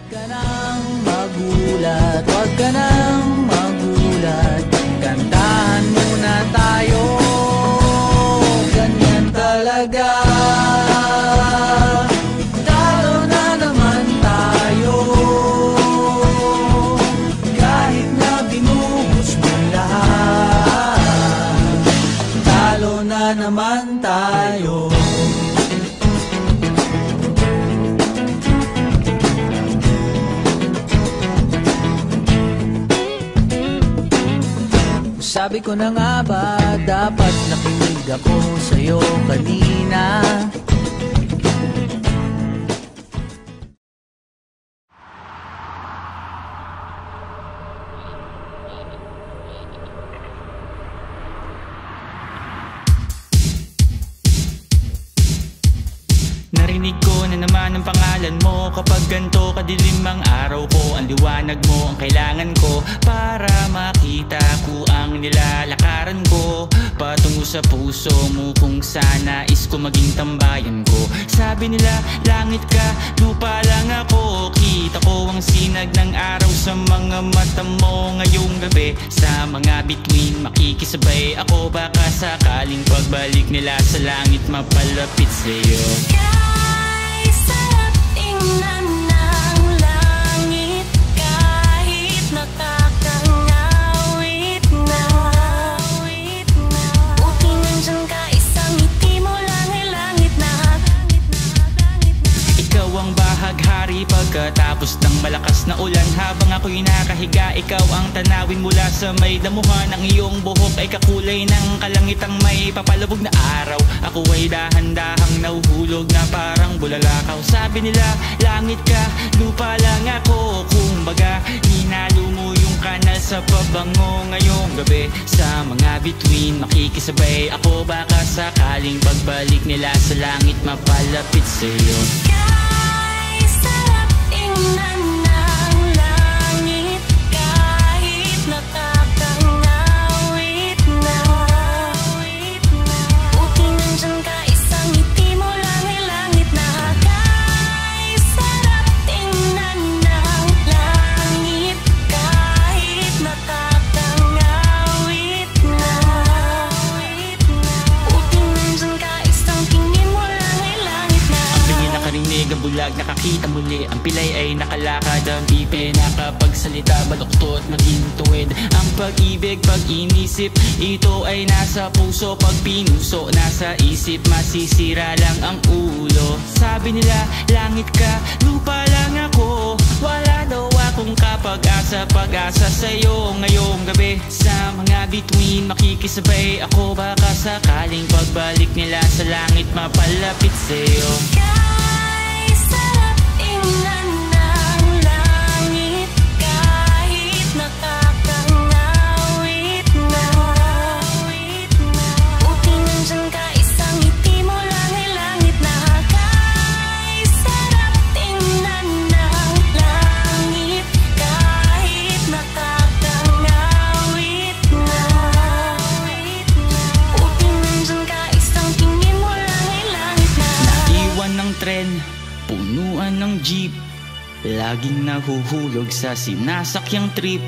ka nang magulat, huwag ka nang magulat. Kantahan muna tayo, ganyan talaga. Talo na naman tayo, kahit na binuhos mo lahat. Talo na naman tayo. Sabi ko na nga ba, dapat nakinig ako sa'yo kanina. Narinig ko na naman ang pangalan mo. Kapag ganito kadilim ang araw ko, ang liwanag mo ang kailangan ko para makita ko ang nilalakaran ko patungo sa puso mo, kung sana is ko maging tambayan ko. Sabi nila langit ka, lupa lang ako. Kita ko ang sinag ng araw sa mga mata mo ngayong gabi. Sa mga bituin makikisabay ako, baka sakaling pagbalik nila sa langit mapalapit sa'yo. Sarap tingnan ng langit kahit nakakangawit na. Buti nandyan ka, isang ngiti mo lang ay langit na. Ikaw ang bahaghari pagkatapos ng malakas na ulan. Habang ako'y nakahiga, ikaw ang tanawin mula sa may damuhan. Ang iyong buhok ay kakulay ng kalangitang may papalubog na araw. Ako ay dahan-dahang nahuhulog na parang bulalakaw. Sabi nila langit ka, lupa lang ako. Kumbaga hinalo mo yung kanal sa pabango ngayong gabi. Sa mga bituin makikisabay ako, baka sakaling pagbalik nila sa langit mapalapit sa'yo. Sarap tingnan ng langit kahit nakakangawit na. Buti nandyan ka, isang ngiti mo lang ay langit na. Sarap tingnan ng langit kahit nakakangawit na. Buti nandyan ka, isang tingin mo lang ay langit na. Ang tingin nakarinig, ang bulag nakakita muli. Ang pilay ay nakalakad, ang pipe nakapagsalita, baluktot maging tuwid. Ang pag-ibig, pag-inisip, ito ay nasa puso. Pag pinuso, nasa isip, masisira lang ang ulo. Sabi nila langit ka, lupa lang ako. Wala daw akong kapag-asa, pag-asa sa'yo ngayong gabi. Sa mga bituin makikisabay ako, baka sakaling pagbalik nila sa langit mapalapit sa'yo. Sarap tingnan ng langit kahit nakakangawit na. Buti nandyan ka, isang ngiti mo lang ay langit na. Sarap tingnan ng langit kahit nakakangawit na. Buti nandyan ka, isang tingin mo lang ay langit na. Iwan ng tren, punuan ng jeep, laging nahuhulog sa sinasakyang trip.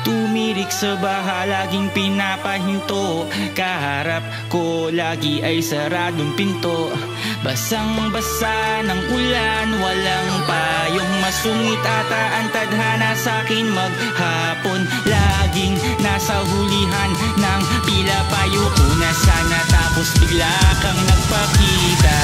Tumirik sa baha, laging pinapahinto. Kaharap ko lagi ay saradong pinto. Basang-basa ng ulan, walang payong masungit ata ang tadhana sa'kin maghapon. Laging nasa hulihan ng pila, payo ko na sana, tapos bigla kang nagpakita.